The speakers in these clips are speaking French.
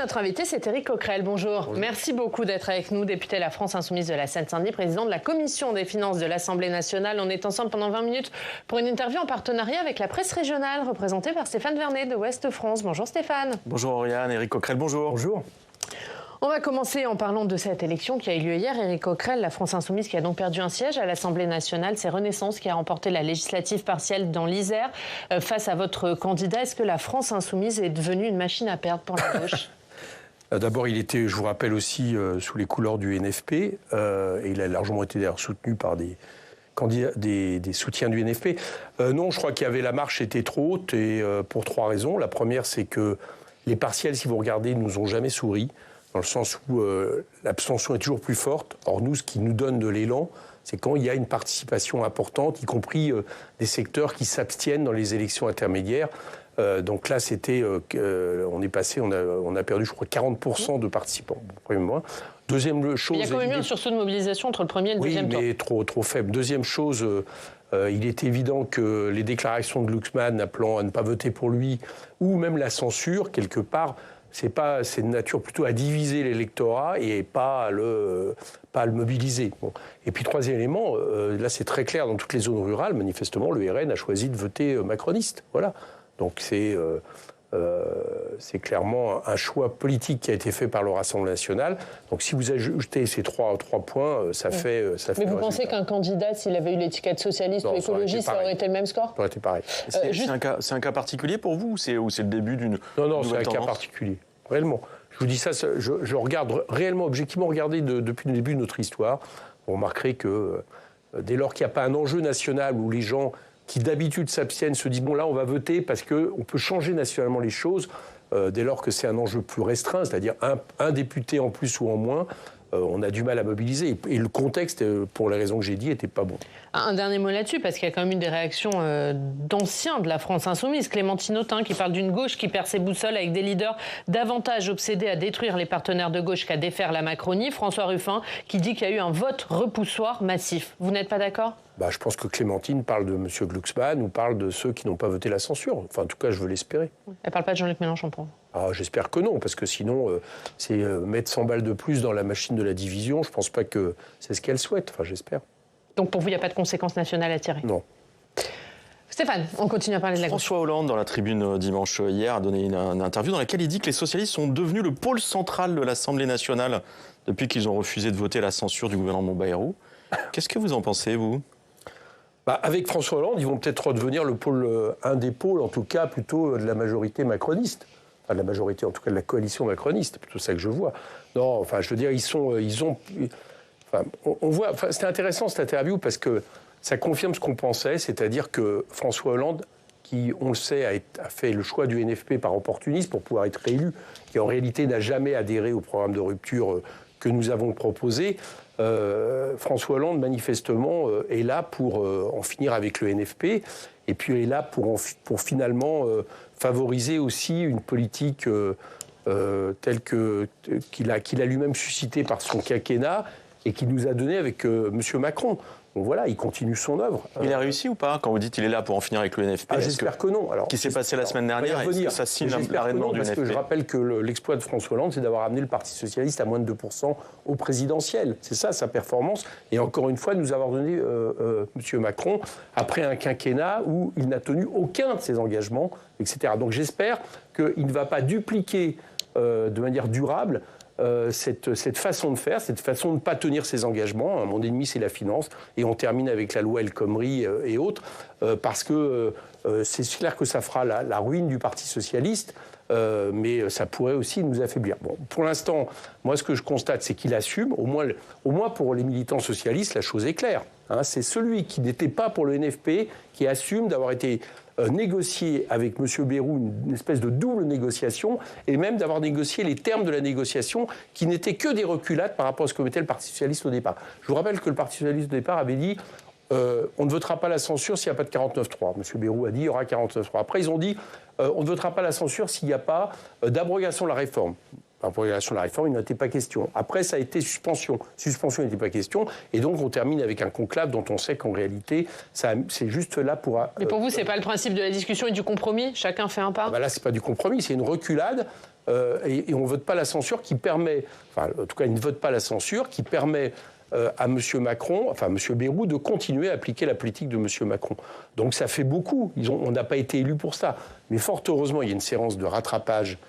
notre invité, c'est Éric Coquerel. Bonjour. Merci beaucoup d'être avec nous, député de la France Insoumise de la Seine-Saint-Denis, président de la Commission des finances de l'Assemblée nationale. On est ensemble pendant 20 minutes pour une interview en partenariat avec la presse régionale, représentée par Stéphane Vernet de Ouest France. Bonjour Stéphane. Bonjour Oriane, Éric Coquerel, bonjour. Bonjour. On va commencer en parlant de cette élection qui a eu lieu hier. Éric Coquerel, la France Insoumise qui a donc perdu un siège à l'Assemblée nationale. C'est Renaissance qui a remporté la législative partielle dans l'Isère. Face à votre candidat, est-ce que la France Insoumise est devenue une machine à perdre pour la gauche ? D'abord, il était, je vous rappelle aussi, sous les couleurs du NFP. Et il a largement été d'ailleurs soutenu par des candidats, des soutiens du NFP. Non, je crois qu'il y avait la marche était trop haute et pour trois raisons. La première, c'est que les partiels, si vous regardez, nous ont jamais souri. Dans le sens où l'abstention est toujours plus forte. Or, nous, ce qui nous donne de l'élan, c'est quand il y a une participation importante, y compris des secteurs qui s'abstiennent dans les élections intermédiaires. Donc là, c'était, on est passé, on a perdu, je crois, 40% de participants. Premier point. Deuxième chose... Il y a quand même eu un sursaut de mobilisation entre le premier et le deuxième tour. Oui, mais trop faible. Deuxième chose, il est évident que les déclarations de Glucksmann appelant à ne pas voter pour lui, ou même la censure, quelque part... c'est de nature plutôt à diviser l'électorat et pas à le mobiliser. Bon. Et puis troisième élément, là c'est très clair dans toutes les zones rurales, manifestement le RN a choisi de voter macroniste. Voilà. Donc c'est clairement un choix politique qui a été fait par le Rassemblement national. Donc si vous ajoutez ces trois points, ça fait Mais vous pensez qu'un candidat, s'il avait eu l'étiquette socialiste ou écologiste, ça aurait été le même score ? Ça aurait été pareil. C'est un cas particulier pour vous ou c'est le début d'une Non, c'est un cas particulier. Réellement. Je vous dis ça, je regarde réellement, objectivement, regardez depuis le début de notre histoire. Vous remarquerez que dès lors qu'il n'y a pas un enjeu national où les gens qui d'habitude s'abstiennent se disent bon là on va voter parce qu'on peut changer nationalement les choses, dès lors que c'est un enjeu plus restreint, c'est-à-dire un député en plus ou en moins, on a du mal à mobiliser. Et le contexte, pour les raisons que j'ai dit, n'était pas bon. Un dernier mot là-dessus, parce qu'il y a quand même eu des réactions d'anciens de la France Insoumise. Clémentine Autain qui parle d'une gauche qui perd ses boussoles avec des leaders davantage obsédés à détruire les partenaires de gauche qu'à défaire la Macronie. François Ruffin qui dit qu'il y a eu un vote repoussoir massif. Vous n'êtes pas d'accord ? Je pense que Clémentine parle de M. Glucksmann ou parle de ceux qui n'ont pas voté la censure. Enfin, en tout cas, je veux l'espérer. Elle ne parle pas de Jean-Luc Mélenchon pour vous ? J'espère que non, parce que sinon, c'est mettre 100 balles de plus dans la machine de la division. Je ne pense pas que c'est ce qu'elle souhaite. Enfin, j'espère. Donc pour vous, il n'y a pas de conséquences nationales à tirer ? Non. Stéphane, on continue à parler de la gauche. François Hollande, dans la tribune dimanche hier, a donné une interview dans laquelle il dit que les socialistes sont devenus le pôle central de l'Assemblée nationale depuis qu'ils ont refusé de voter la censure du gouvernement Bayrou. Qu'est-ce que vous en pensez, vous ? Avec François Hollande, ils vont peut-être redevenir un des pôles, en tout cas, plutôt de la majorité macroniste. Enfin, de la majorité, en tout cas, de la coalition macroniste. C'est plutôt ça que je vois. Non, enfin, je veux dire, on voit... Enfin, c'était intéressant, cette interview, parce que ça confirme ce qu'on pensait, c'est-à-dire que François Hollande, qui, on le sait, a fait le choix du NFP par opportunisme pour pouvoir être réélu, qui en réalité n'a jamais adhéré au programme de rupture que nous avons proposé, François Hollande, manifestement, est là pour en finir avec le NFP, et puis est là pour finalement favoriser aussi une politique telle qu'il a lui-même suscitée par son quinquennat et qu'il nous a donnée avec M. Macron. Donc voilà, il continue son œuvre. Il a réussi ou pas, quand vous dites qu'il est là pour en finir avec le NFP? J'espère que non. Alors, qui s'est passé la semaine dernière, est-ce que ça signe l'arrêt de mort du NFP? Parce que je rappelle que l'exploit de François Hollande, c'est d'avoir amené le Parti socialiste à moins de 2% au présidentiel. C'est ça, sa performance. Et encore une fois, nous avoir donné M. Macron, après un quinquennat où il n'a tenu aucun de ses engagements, etc. Donc j'espère qu'il ne va pas dupliquer de manière durable cette façon de faire, cette façon de ne pas tenir ses engagements. Mon ennemi, c'est la finance. Et on termine avec la loi El Khomri et autres, parce que c'est clair que ça fera la ruine du Parti socialiste, mais ça pourrait aussi nous affaiblir. Bon, pour l'instant, moi, ce que je constate, c'est qu'il assume, au moins pour les militants socialistes, la chose est claire. C'est celui qui n'était pas pour le NFP qui assume d'avoir été négocier avec M. Bayrou une espèce de double négociation et même d'avoir négocié les termes de la négociation qui n'étaient que des reculades par rapport à ce que mettait le Parti socialiste au départ. Je vous rappelle que le Parti socialiste au départ avait dit on ne votera pas la censure s'il n'y a pas de 49.3. M. Bayrou a dit il y aura 49.3. Après, ils ont dit on ne votera pas la censure s'il n'y a pas d'abrogation de la réforme. par prolongation de la réforme, il n'était pas question. Après, ça a été suspension. Suspension, il n'était pas question. Et donc, on termine avec un conclave dont on sait qu'en réalité, c'est juste là pour... Mais pour vous, c'est pas le principe de la discussion et du compromis? Chacun fait un pas? Là, c'est pas du compromis, c'est une reculade. Et on ne vote pas la censure qui permet... Enfin, en tout cas, il ne vote pas la censure qui permet... à M. Macron, enfin M. Bayrou, de continuer à appliquer la politique de M. Macron. Donc ça fait beaucoup. On n'a pas été élus pour ça. Mais fort heureusement, il y a une séance de rattrapage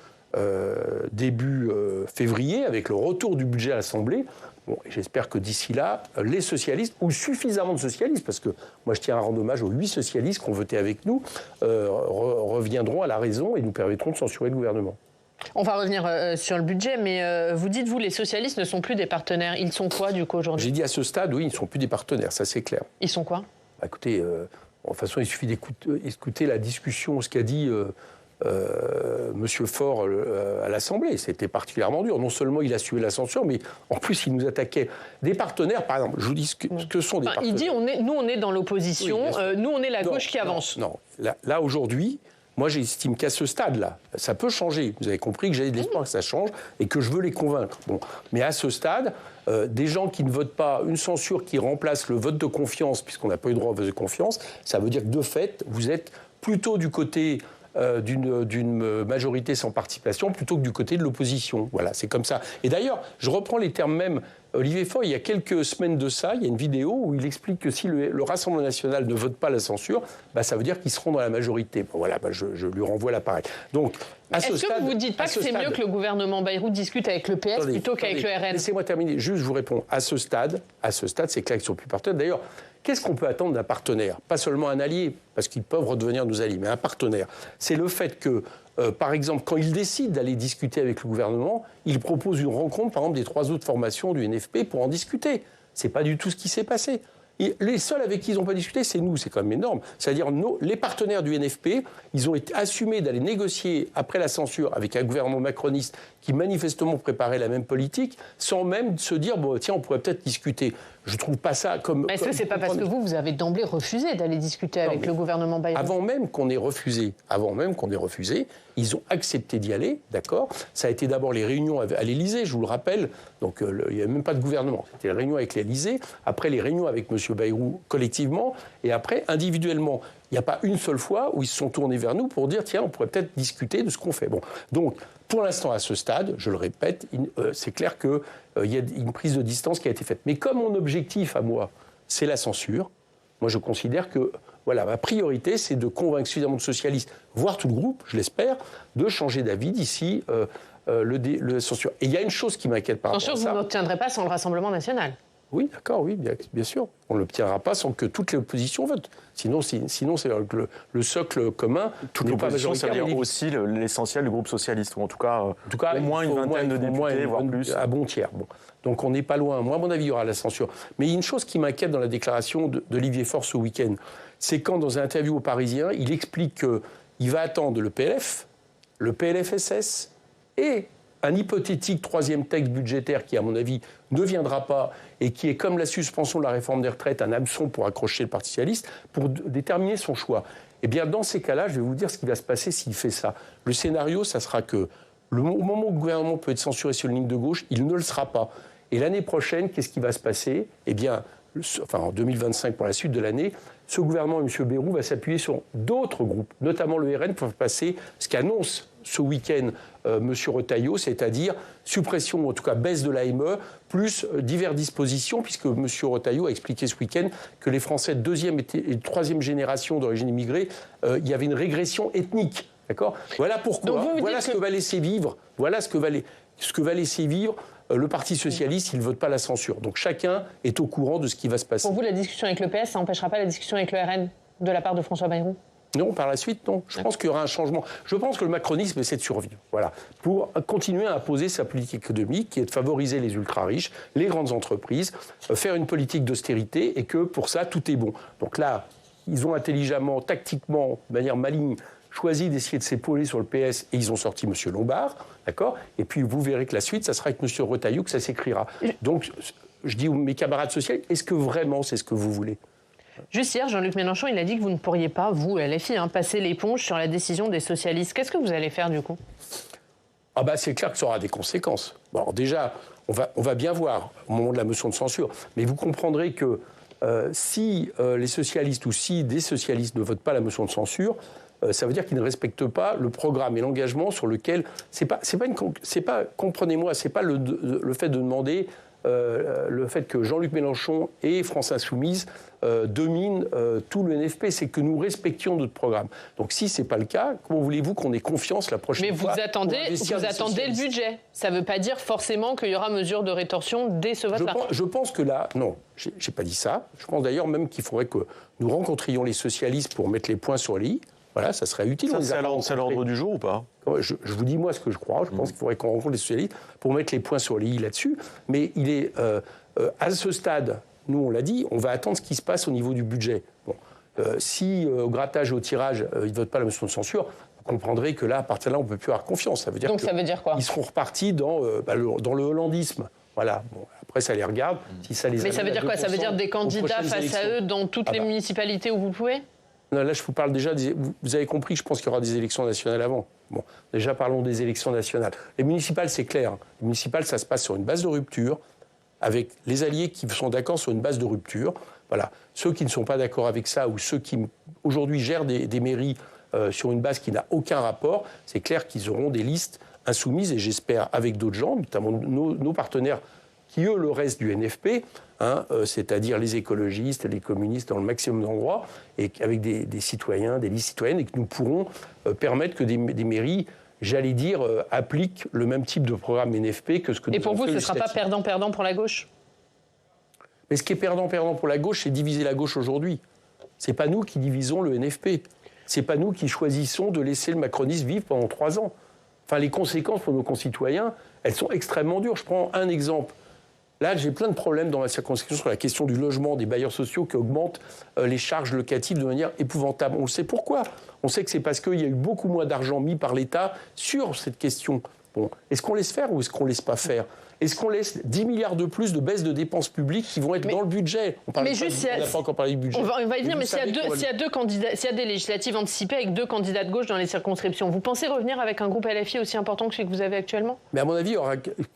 début février, avec le retour du budget à l'Assemblée. Bon, j'espère que d'ici là, les socialistes, ou suffisamment de socialistes, parce que moi je tiens à rendre hommage aux 8 socialistes qui ont voté avec nous, reviendront à la raison et nous permettront de censurer le gouvernement. On va revenir sur le budget, mais vous dites, vous, les socialistes ne sont plus des partenaires. Ils sont quoi, du coup, aujourd'hui? J'ai dit à ce stade, oui, ils ne sont plus des partenaires, ça c'est clair. Ils sont quoi? Écoutez, de toute façon, il suffit d'écouter la discussion, ce qu'a dit M. Faure à l'Assemblée. C'était particulièrement dur. Non seulement il a suivi la censure, mais en plus, il nous attaquait. Des partenaires, par exemple, je vous dis ce que sont des partenaires. Il dit, nous, on est dans l'opposition, oui, nous, on est la gauche qui avance. Non, là aujourd'hui... Moi, j'estime qu'à ce stade-là, ça peut changer. Vous avez compris que j'ai de l'espoir que ça change et que je veux les convaincre. Bon. Mais à ce stade, des gens qui ne votent pas une censure qui remplace le vote de confiance, puisqu'on n'a pas eu droit au vote de confiance, ça veut dire que de fait, vous êtes plutôt du côté d'une majorité sans participation plutôt que du côté de l'opposition. Voilà, c'est comme ça. Et d'ailleurs, je reprends les termes même. Olivier Faure, il y a quelques semaines de ça, il y a une vidéo où il explique que si le Rassemblement national ne vote pas la censure, ça veut dire qu'ils seront dans la majorité. Bon, voilà, je lui renvoie l'appareil. Donc, est-ce que vous ne vous dites pas que c'est mieux que le gouvernement Bayrou discute avec le PS plutôt qu'avec le RN? Laissez-moi terminer. Juste, je vous réponds. À ce stade, c'est clair qu'ils ne sont plus partenaires. D'ailleurs, qu'est-ce qu'on peut attendre d'un partenaire? Pas seulement un allié, parce qu'ils peuvent redevenir nos alliés, mais un partenaire. C'est le fait que, par exemple, quand ils décident d'aller discuter avec le gouvernement, ils proposent une rencontre, par exemple, des 3 autres formations du NFP pour en discuter. Ce n'est pas du tout ce qui s'est passé. Et les seuls avec qui ils n'ont pas discuté, c'est nous, c'est quand même énorme. C'est-à-dire les partenaires du NFP, ils ont assumé d'aller négocier après la censure avec un gouvernement macroniste qui manifestement préparait la même politique, sans même se dire, bon, tiens, on pourrait peut-être discuter. Je ne trouve pas ça comme... Est-ce que ce n'est pas parce que vous avez d'emblée refusé d'aller discuter avec le gouvernement Bayrou? Avant même qu'on ait refusé, ils ont accepté d'y aller, d'accord? Ça a été d'abord les réunions à l'Élysée, je vous le rappelle. Donc il n'y avait même pas de gouvernement. C'était les réunions avec l'Élysée, après les réunions avec M. Bayrou collectivement, et après individuellement. Il n'y a pas une seule fois où ils se sont tournés vers nous pour dire, tiens, on pourrait peut-être discuter de ce qu'on fait. Bon, donc, pour l'instant, à ce stade, je le répète, c'est clair qu'il y a une prise de distance qui a été faite. Mais comme mon objectif à moi, c'est la censure, moi je considère que voilà, ma priorité, c'est de convaincre suffisamment de socialistes, voire tout le groupe, je l'espère, de changer d'avis d'ici le censure. Et il y a une chose qui m'inquiète par rapport à ça. Censure, vous n'obtiendrez pas sans le Rassemblement national? Oui, d'accord, oui, bien sûr. On ne l'obtiendra pas sans que toute l'opposition vote. Sinon c'est le socle commun. Toute l'opposition, ça veut dire aussi l'essentiel du groupe socialiste, ou en tout cas au moins une vingtaine de députés, voire plus. À bon tiers. Bon. Donc on n'est pas loin. Moi, à mon avis, il y aura la censure. Mais il y a une chose qui m'inquiète dans la déclaration d'Olivier Faure ce week-end. C'est quand, dans un interview au Parisien, il explique qu'il va attendre le PLF, le PLFSS et un hypothétique 3e texte budgétaire qui, à mon avis, ne viendra pas et qui est, comme la suspension de la réforme des retraites, un hameçon pour accrocher le Parti socialiste, pour déterminer son choix. Eh bien, dans ces cas-là, je vais vous dire ce qui va se passer s'il fait ça. Le scénario, ça sera que, au moment où le gouvernement peut être censuré sur une ligne de gauche, il ne le sera pas. Et l'année prochaine, qu'est-ce qui va se passer? Eh bien, en 2025, pour la suite de l'année, ce gouvernement et M. Bayrou va s'appuyer sur d'autres groupes, notamment le RN, pour faire passer ce qu'annonce ce week-end M. Retailleau, c'est-à-dire suppression, ou en tout cas baisse de l'AME, plus diverses dispositions, puisque M. Retailleau a expliqué ce week-end que les Français de 2e et 3e génération d'origine immigrée, il y avait une régression ethnique. D'accord ? Voilà pourquoi, voilà ce que va laisser vivre, le Parti socialiste, il ne vote pas la censure. Donc chacun est au courant de ce qui va se passer. Pour vous, la discussion avec le PS, ça n'empêchera pas la discussion avec le RN de la part de François Bayrou? Non, par la suite, non. Je pense qu'il y aura un changement. Je pense que le macronisme essaie de survivre, voilà, pour continuer à imposer sa politique économique, qui est de favoriser les ultra-riches, les grandes entreprises, faire une politique d'austérité, et que pour ça, tout est bon. Donc là, ils ont intelligemment, tactiquement, de manière maligne, choisi d'essayer de s'épauler sur le PS, et ils ont sorti M. Lombard, d'accord ? Et puis vous verrez que la suite, ça sera avec M. Retailleau que ça s'écrira. Donc, je dis aux mes camarades sociaux, est-ce que vraiment c'est ce que vous voulez ? Juste hier, Jean-Luc Mélenchon, il a dit que vous ne pourriez pas, vous, LFI, passer l'éponge sur la décision des socialistes. Qu'est-ce que vous allez faire, du coup ? Ah bah c'est clair que ça aura des conséquences. Bon, alors déjà, on va bien voir au moment de la motion de censure, mais vous comprendrez que si les socialistes ou si des socialistes ne votent pas la motion de censure, ça veut dire qu'ils ne respectent pas le programme et l'engagement sur lequel comprenez-moi, c'est pas le fait de demander le fait que Jean-Luc Mélenchon et France Insoumise dominent tout le NFP, c'est que nous respections notre programme. Donc si c'est pas le cas, comment voulez-vous qu'on ait confiance la prochaine fois? Mais vous attendez le budget. Ça ne veut pas dire forcément qu'il y aura mesure de rétorsion dès ce vote-là. Je pense que là, non, j'ai pas dit ça. Je pense d'ailleurs même qu'il faudrait que nous rencontrions les socialistes pour mettre les points sur les i. Voilà, ça serait utile. Ça, c'est à l'ordre du jour ou pas? Je vous dis moi ce que je crois. Je pense qu'il faudrait qu'on rencontre les socialistes pour mettre les points sur les i là-dessus. Mais il est à ce stade, nous on l'a dit, on va attendre ce qui se passe au niveau du budget. Bon, si au grattage et au tirage, ils ne votent pas la motion de censure, vous comprendrez que là, à partir de là, on ne peut plus avoir confiance. Ça veut dire ça veut dire quoi? Ils seront repartis dans le hollandisme. Voilà. Bon, après, ça les regarde. Si ça les Mais ça veut dire quoi? Ça veut dire des candidats face à eux dans toutes les municipalités où vous pouvez? Non, là, je vous parle déjà, vous avez compris que je pense qu'il y aura des élections nationales avant. Bon, déjà, parlons des élections nationales. Les municipales, c'est clair. Les municipales, ça se passe sur une base de rupture, avec les alliés qui sont d'accord sur une base de rupture. Voilà. Ceux qui ne sont pas d'accord avec ça, ou ceux qui, aujourd'hui, gèrent des mairies sur une base qui n'a aucun rapport, c'est clair qu'ils auront des listes insoumises, et j'espère avec d'autres gens, notamment nos partenaires, qui, eux, le reste du NFP, c'est-à-dire les écologistes, les communistes dans le maximum d'endroits, et avec des citoyens, des listes citoyennes, et que nous pourrons permettre que des mairies, j'allais dire, appliquent le même type de programme NFP que ce que nous avons fait. Et pour vous, ce ne sera pas perdant-perdant pour la gauche? Mais ce qui est perdant-perdant pour la gauche, c'est diviser la gauche aujourd'hui. Ce n'est pas nous qui divisons le NFP. Ce n'est pas nous qui choisissons de laisser le macronisme vivre pendant 3 ans. Enfin, les conséquences pour nos concitoyens, elles sont extrêmement dures. Je prends un exemple. Là, j'ai plein de problèmes dans ma circonscription sur la question du logement, des bailleurs sociaux qui augmentent les charges locatives de manière épouvantable. On sait pourquoi. On sait que c'est parce qu'il y a eu beaucoup moins d'argent mis par l'État sur cette question. Bon, est-ce qu'on laisse faire ou est-ce qu'on ne laisse pas faire? Est-ce qu'on laisse 10 milliards de plus de baisse de dépenses publiques qui vont être dans le budget? On n'a pas encore parlé du budget. On va y venir, mais s'il y a des législatives anticipées avec 2 candidats de gauche dans les circonscriptions, vous pensez revenir avec un groupe LFI aussi important que celui que vous avez actuellement? Mais à mon avis,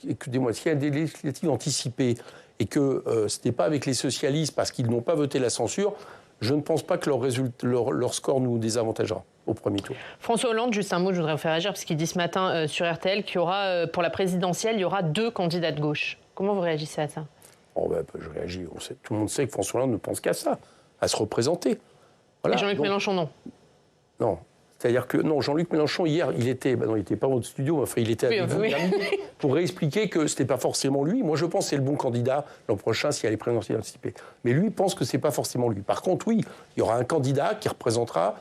écoutez-moi, s'il y a des législatives anticipées et que ce n'est pas avec les socialistes parce qu'ils n'ont pas voté la censure, je ne pense pas que leur score nous désavantagera au premier tour. François Hollande, juste un mot, je voudrais vous faire réagir, parce qu'il dit ce matin sur RTL qu'il y aura, pour la présidentielle, il y aura 2 candidats de gauche. Comment vous réagissez à ça? Je réagis. Tout le monde sait que François Hollande ne pense qu'à ça, à se représenter. Voilà. Et Jean-Luc Mélenchon, non? Non. C'est-à-dire que, non, Jean-Luc Mélenchon, hier, il était pas dans votre studio, enfin, il était avec vous pour réexpliquer que ce n'était pas forcément lui. Moi, je pense que c'est le bon candidat l'an prochain s'il y a les présidentielles anticipées. Mais lui pense que ce n'est pas forcément lui. Par contre, oui, il y aura un candidat qui représentera,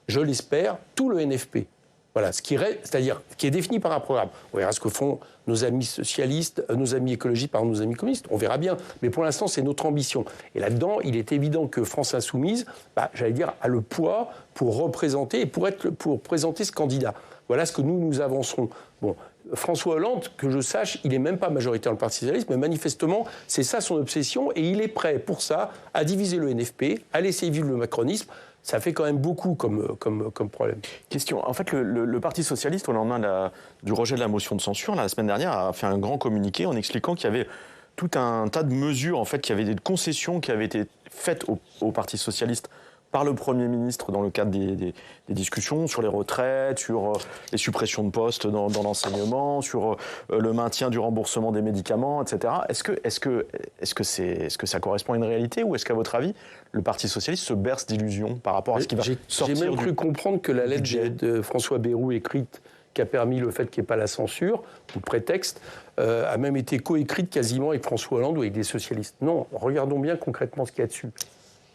je l'espère, tout le NFP. Voilà, c'est-à-dire qui est défini par un programme. On verra ce que font nos amis socialistes, nos amis écologistes, nos amis communistes, on verra bien. Mais pour l'instant, c'est notre ambition. Et là-dedans, il est évident que France Insoumise, j'allais dire, a le poids pour représenter et pour présenter ce candidat. Voilà ce que nous avancerons. Bon, François Hollande, que je sache, il n'est même pas majoritaire dans le Parti socialiste, mais manifestement, c'est ça son obsession, et il est prêt pour ça à diviser le NFP, à laisser vivre le macronisme. Ça fait quand même beaucoup comme problème. Question. En fait, le Parti socialiste, au lendemain du rejet de la motion de censure, la semaine dernière, a fait un grand communiqué en expliquant qu'il y avait tout un tas de mesures, en fait, qu'il y avait des concessions qui avaient été faites au Parti socialiste par le Premier ministre dans le cadre des discussions sur les retraites, sur les suppressions de postes dans l'enseignement, sur le maintien du remboursement des médicaments, etc. Est-ce que ça correspond à une réalité, ou est-ce qu'à votre avis, le Parti socialiste se berce d'illusions par rapport à ce qui va sortir? J'ai même cru comprendre que la lettre de François Bayrou écrite, qui a permis le fait qu'il n'y ait pas la censure, ou le prétexte, a même été coécrite quasiment avec François Hollande ou avec des socialistes. Non, regardons bien concrètement ce qu'il y a dessus.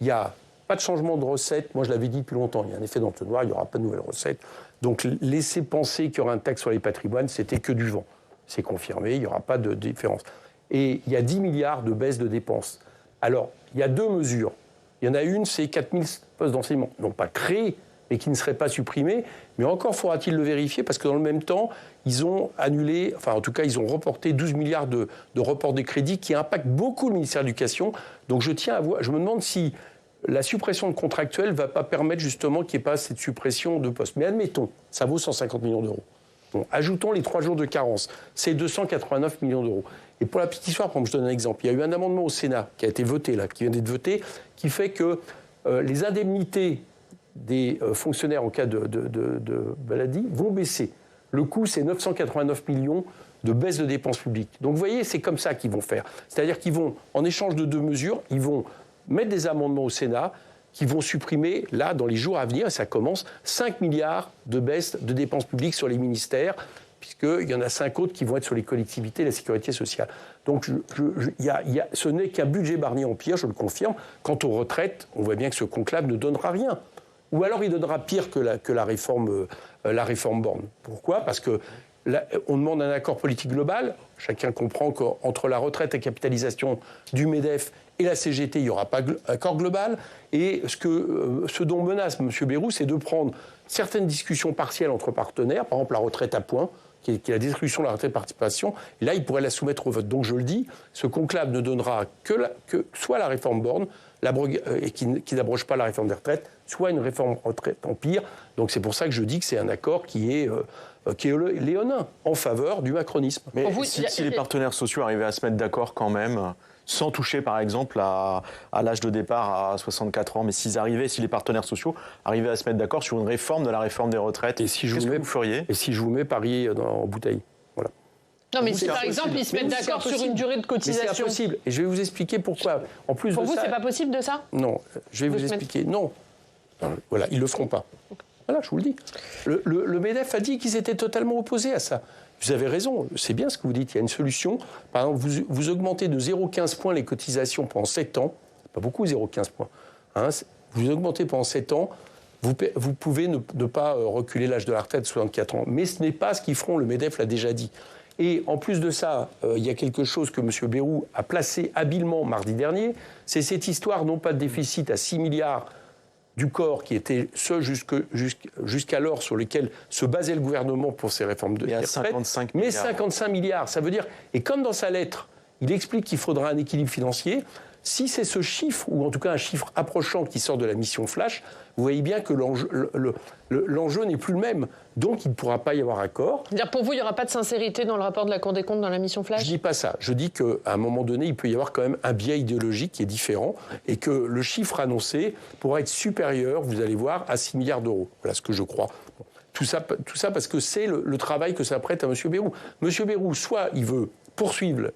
Il n'y a pas de changement de recette. Moi, je l'avais dit depuis longtemps, il y a un effet d'entonnoir, il n'y aura pas de nouvelles recettes. Donc, laisser penser qu'il y aura un taxe sur les patrimoines, c'était que du vent. C'est confirmé, il n'y aura pas de différence. Et il y a 10 milliards de baisse de dépenses. Alors, il y a 2 mesures. Il y en a une, c'est 4000 postes d'enseignement. Non pas créés, mais qui ne seraient pas supprimés. Mais encore faudra-t-il le vérifier, parce que dans le même temps, ils ont annulé, enfin en tout cas, ils ont reporté 12 milliards de reports des crédits qui impactent beaucoup le ministère de l'Éducation. Donc je tiens à voir, je me demande si la suppression de contractuels ne va pas permettre justement qu'il n'y ait pas cette suppression de postes. Mais admettons, ça vaut 150 millions d'euros. Bon, ajoutons les 3 jours de carence. C'est 289 millions d'euros. Et pour la petite histoire, je donne un exemple. Il y a eu un amendement au Sénat qui a été voté, là, qui vient d'être voté, qui fait que les indemnités des fonctionnaires en cas de maladie vont baisser. Le coût, c'est 989 millions de baisse de dépenses publiques. Donc vous voyez, c'est comme ça qu'ils vont faire. C'est-à-dire qu'ils vont, en échange de 2 mesures, ils vont mettre des amendements au Sénat qui vont supprimer, là, dans les jours à venir, et ça commence, 5 milliards de baisse de dépenses publiques sur les ministères, puisqu'il y en a 5 autres qui vont être sur les collectivités et la sécurité sociale. Donc ce n'est qu'un budget Barnier en pire, je le confirme. Quant aux retraites, on voit bien que ce conclave ne donnera rien. Ou alors il donnera pire que la réforme Borne. Pourquoi ? Parce que on demande un accord politique global. Chacun comprend qu'entre la retraite à capitalisation du MEDEF et la CGT, il n'y aura pas d'accord global. Et ce dont menace M. Bayrou, c'est de prendre certaines discussions partielles entre partenaires, par exemple la retraite à points, qui est la distribution de la retraite de participation, et là, il pourrait la soumettre au vote. Donc je le dis, ce conclave ne donnera que soit la réforme Borne, et qui n'abroge pas la réforme des retraites, soit une réforme retraite en pire. Donc c'est pour ça que je dis que c'est un accord qui est léonin, en faveur du macronisme. Mais si les partenaires sociaux arrivaient à se mettre d'accord quand même, sans toucher par exemple à l'âge de départ à 64 ans, mais si les partenaires sociaux arrivaient à se mettre d'accord sur une réforme de la réforme des retraites, qu'est-ce que vous feriez ? Et si je vous mets Paris en bouteille, voilà. Non, mais si par exemple ils se mettent d'accord sur une durée de cotisation. Mais c'est impossible. Et je vais vous expliquer pourquoi. En plus pour vous, c'est pas possible de ça ? Non, je vais vous expliquer. Non. Voilà, ils le feront pas. Voilà, je vous le dis. Le MEDEF a dit qu'ils étaient totalement opposés à ça. Vous avez raison, c'est bien ce que vous dites. Il y a une solution. Par exemple, vous augmentez de 0,15 points les cotisations pendant 7 ans. Pas beaucoup, 0,15 points. Hein, vous augmentez pendant 7 ans. Vous pouvez ne pas reculer l'âge de la retraite de 64 ans. Mais ce n'est pas ce qu'ils feront, le MEDEF l'a déjà dit. Et en plus de ça, il y a quelque chose que M. Bayrou a placé habilement mardi dernier. C'est cette histoire, non pas de déficit à 6 milliards du corps, qui était ce jusqu'alors sur lequel se basait le gouvernement pour ses réformes de retraite, 55 mais milliards. 55 milliards. Ça veut dire, et comme dans sa lettre, il explique qu'il faudra un équilibre financier, si c'est ce chiffre, ou en tout cas un chiffre approchant qui sort de la mission Flash, vous voyez bien que l'enjeu n'est plus le même. Donc il ne pourra pas y avoir accord. C'est-à-dire pour vous, il n'y aura pas de sincérité dans le rapport de la Cour des comptes dans la mission Flash ? Je ne dis pas ça. Je dis qu'à un moment donné, il peut y avoir quand même un biais idéologique qui est différent et que le chiffre annoncé pourra être supérieur, vous allez voir, à 6 milliards d'euros. Voilà ce que je crois. Bon. Tout ça parce que c'est le travail que s'apprête à M. Bayrou. M. Bayrou, soit il veut poursuivre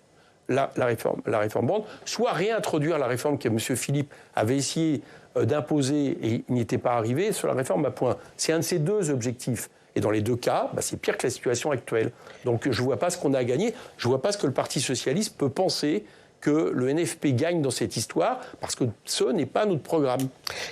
la réforme Borne, soit réintroduire la réforme que M. Philippe avait essayé d'imposer et il n'y était pas arrivé sur la réforme à points. C'est un de ces deux objectifs. Et dans les deux cas, c'est pire que la situation actuelle. Donc je ne vois pas ce qu'on a gagné. Je ne vois pas ce que le Parti socialiste peut penser que le NFP gagne dans cette histoire, parce que ce n'est pas notre programme.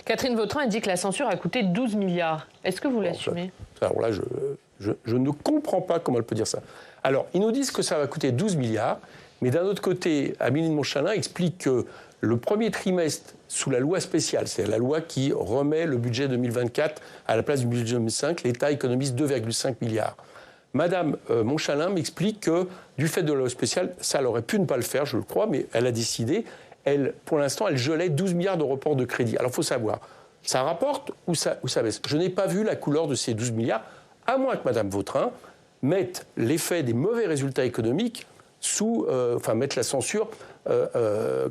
Catherine Vautrin a dit que la censure a coûté 12 milliards. Est-ce que vous l'assumez ? Alors là, je ne comprends pas comment elle peut dire ça. Alors, ils nous disent que ça va coûter 12 milliards, mais d'un autre côté, Amélie de Montchalin explique que le premier trimestre, sous la loi spéciale, c'est la loi qui remet le budget 2024 à la place du budget 2005, l'État économise 2,5 milliards. Madame Montchalin m'explique que, du fait de la loi spéciale, ça elle aurait pu ne pas le faire, je le crois, mais elle a décidé. Pour l'instant, elle gelait 12 milliards de report de crédit. Alors, il faut savoir, ça rapporte ou ça baisse ? Je n'ai pas vu la couleur de ces 12 milliards, à moins que Madame Vautrin mette l'effet des mauvais résultats économiques mettre la censure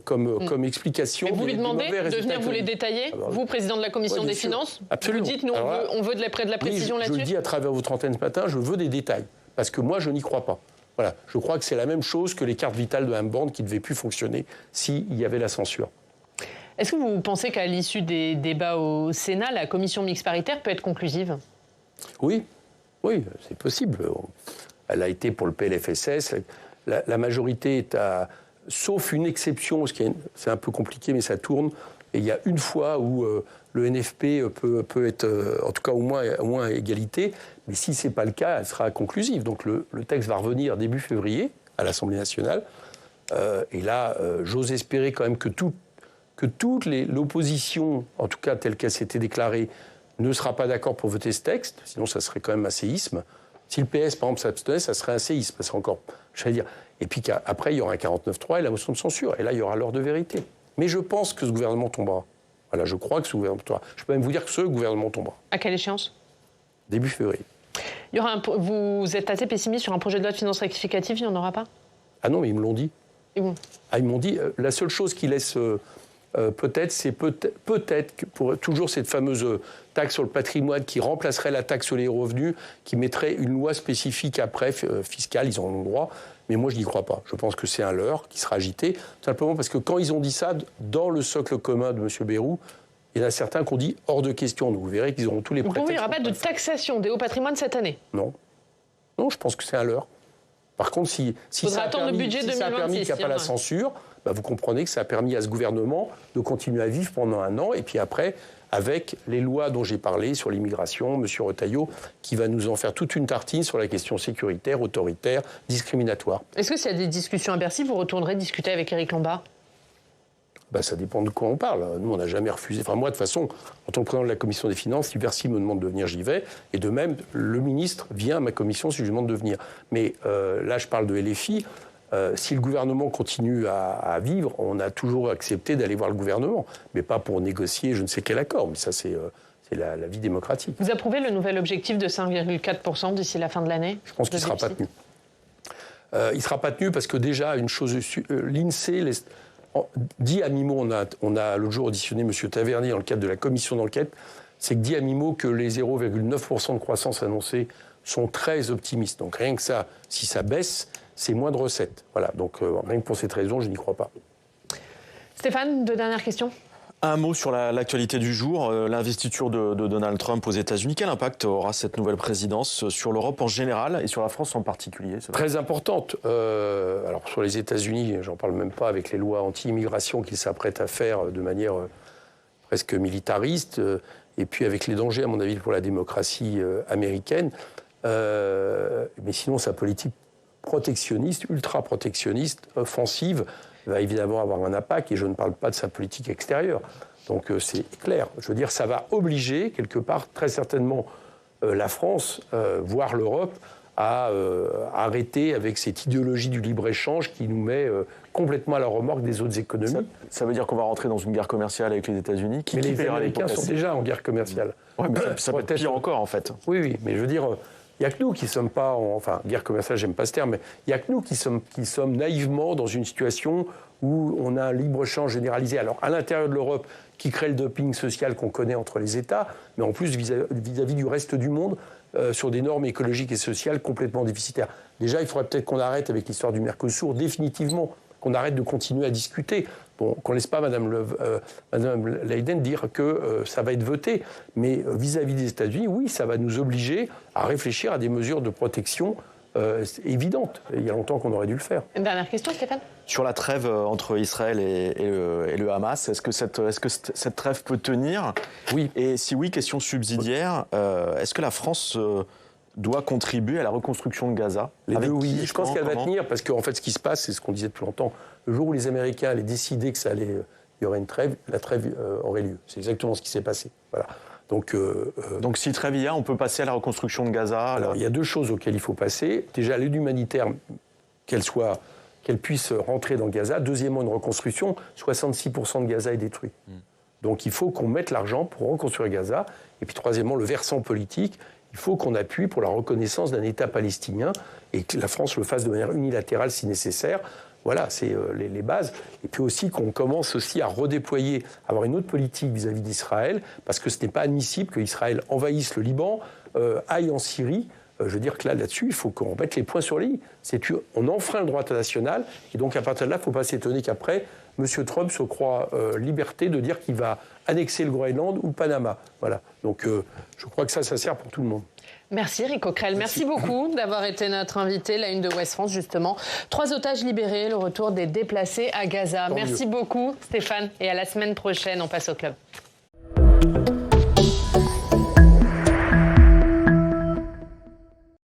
comme explication. Mais vous lui demandez de venir vous les détailler, vous, président de la Commission des Finances ? Absolument. Vous dites, nous, on veut de la précision là-dessus ? Je le dis à travers votre antenne ce matin, je veux des détails. Parce que moi, je n'y crois pas. Voilà. Je crois que c'est la même chose que les cartes vitales de Mme Borne qui ne devaient plus fonctionner s'il y avait la censure. Est-ce que vous pensez qu'à l'issue des débats au Sénat, la commission mixte paritaire peut être conclusive ? Oui, c'est possible. Elle a été pour le PLFSS. La majorité est sauf une exception, c'est un peu compliqué, mais ça tourne. Et il y a une fois où le NFP peut être, en tout cas au moins à égalité. Mais si ce n'est pas le cas, elle sera conclusive. Donc le texte va revenir début février à l'Assemblée nationale. Et là, j'ose espérer quand même que toute l'opposition, en tout cas telle qu'elle s'était déclarée, ne sera pas d'accord pour voter ce texte. Sinon, ça serait quand même un séisme. Si le PS, par exemple, s'abstenait, ça serait un séisme. Ça serait encore, j'allais dire. Et puis qu'après, il y aura un 49.3 et la motion de censure. Et là, il y aura l'heure de vérité. Mais je pense que ce gouvernement tombera. Voilà, je crois que ce gouvernement tombera. Je peux même vous dire que ce gouvernement tombera. À quelle échéance ? Début février. Il y aura vous êtes assez pessimiste sur un projet de loi de finances rectificative, il n'y en aura pas? Ah non, mais ils me l'ont dit. Et bon. Ah, ils m'ont dit, la seule chose qui laisse peut-être, c'est peut-être que pour toujours cette fameuse taxe sur le patrimoine qui remplacerait la taxe sur les revenus, qui mettrait une loi spécifique après, fiscale, ils en ont le droit. Mais moi, je n'y crois pas. Je pense que c'est un leurre qui sera agité, simplement parce que quand ils ont dit ça, dans le socle commun de M. Bayrou, il y en a certains qui ont dit hors de question. Donc vous verrez qu'ils auront tous les prétextes. Donc il n'y aura pas de taxation des hauts patrimoines cette année? Non. Non, je pense que c'est un leurre. Par contre, si ça a permis qu'il n'y a pas la censure, bah vous comprenez que ça a permis à ce gouvernement de continuer à vivre pendant un an. Et puis après, avec les lois dont j'ai parlé sur l'immigration, M. Retailleau, qui va nous en faire toute une tartine sur la question sécuritaire, autoritaire, discriminatoire. Est-ce que s'il y a des discussions à Bercy, vous retournerez discuter avec Éric Lombard? Ben, ça dépend de quoi on parle. Nous, on n'a jamais refusé. Enfin, moi, de toute façon, en tant que président de la commission des finances, si Bercy me demande de venir, j'y vais. Et de même, le ministre vient à ma commission si je lui demande de venir. Mais là, je parle de LFI. Si le gouvernement continue à vivre, on a toujours accepté d'aller voir le gouvernement. Mais pas pour négocier je ne sais quel accord. Mais ça, c'est la vie démocratique. Vous approuvez le nouvel objectif de 5,4% d'ici la fin de l'année? Je pense qu'il ne sera pas tenu. Il ne sera pas tenu parce que déjà, une chose, l'INSEE... dit à mi-mot, on a l'autre jour auditionné M. Tavernier dans le cadre de la commission d'enquête, c'est que dit à mi-mot que les 0,9% de croissance annoncés sont très optimistes. Donc rien que ça, si ça baisse, c'est moins de recettes. Voilà, donc rien que pour cette raison, je n'y crois pas. Stéphane, deux dernières questions. Un mot sur l'actualité du jour, l'investiture de Donald Trump aux États-Unis. Quel impact aura cette nouvelle présidence sur l'Europe en général et sur la France en particulier? Très importante. Alors sur les États-Unis, j'en parle même pas avec les lois anti-immigration qu'ils s'apprêtent à faire de manière presque militariste, et puis avec les dangers, à mon avis, pour la démocratie américaine. Mais sinon, sa politique protectionniste, ultra-protectionniste, offensive, va évidemment avoir un impact, et je ne parle pas de sa politique extérieure. Donc c'est clair. Je veux dire, ça va obliger, quelque part, très certainement, la France, voire l'Europe, à arrêter avec cette idéologie du libre-échange qui nous met complètement à la remorque des autres économies. Ça veut dire qu'on va rentrer dans une guerre commerciale avec les États-Unis. Mais les Américains sont déjà en guerre commerciale. Ouais, mais ça peut être pire encore, en fait. Oui, mais je veux dire... Il n'y a que nous qui ne sommes pas, enfin, guerre commerciale, j'aime pas ce terme, mais il n'y a que nous qui sommes naïvement dans une situation où on a un libre-échange généralisé. Alors, à l'intérieur de l'Europe, qui crée le dumping social qu'on connaît entre les États, mais en plus vis-à-vis du reste du monde, sur des normes écologiques et sociales complètement déficitaires. Déjà, il faudrait peut-être qu'on arrête avec l'histoire du Mercosur, définitivement, qu'on arrête de continuer à discuter. Bon, qu'on ne laisse pas Mme Leiden dire que ça va être voté. Mais vis-à-vis des États-Unis, oui, ça va nous obliger à réfléchir à des mesures de protection évidentes. Il y a longtemps qu'on aurait dû le faire. Une dernière question, Stéphane? Sur la trêve entre Israël et le Hamas, est-ce que cette trêve peut tenir? Oui. Et si oui, question subsidiaire, est-ce que la France doit contribuer à la reconstruction de Gaza? Les deux, oui. Je pense qu'elle va tenir parce qu'en fait, ce qui se passe, c'est ce qu'on disait depuis longtemps. Le jour où les Américains allaient décider il y aurait une trêve, la trêve aurait lieu. C'est exactement ce qui s'est passé. Voilà. Donc si trêve il y a, on peut passer à la reconstruction de Gaza. Alors, il y a deux choses auxquelles il faut passer. Déjà, l'aide humanitaire, qu'elle puisse rentrer dans Gaza. Deuxièmement, une reconstruction. 66% de Gaza est détruit. Donc il faut qu'on mette l'argent pour reconstruire Gaza. Et puis troisièmement, le versant politique. Il faut qu'on appuie pour la reconnaissance d'un État palestinien et que la France le fasse de manière unilatérale si nécessaire. Voilà, c'est les bases. Et puis aussi qu'on commence aussi à redéployer, avoir une autre politique vis-à-vis d'Israël, parce que ce n'est pas admissible qu'Israël envahisse le Liban, aille en Syrie. Je veux dire que là-dessus, il faut qu'on mette les points sur les i. On enfreint le droit international, et donc à partir de là, il ne faut pas s'étonner qu'après, M. Trump se croit liberté de dire qu'il va annexer le Groenland ou le Panama. Voilà. Donc je crois que ça sert pour tout le monde. Merci Éric Coquerel. Merci beaucoup d'avoir été notre invité. La une de Ouest France, justement. 3 otages libérés, le retour des déplacés à Gaza. Merci beaucoup Stéphane et à la semaine prochaine. On passe au club.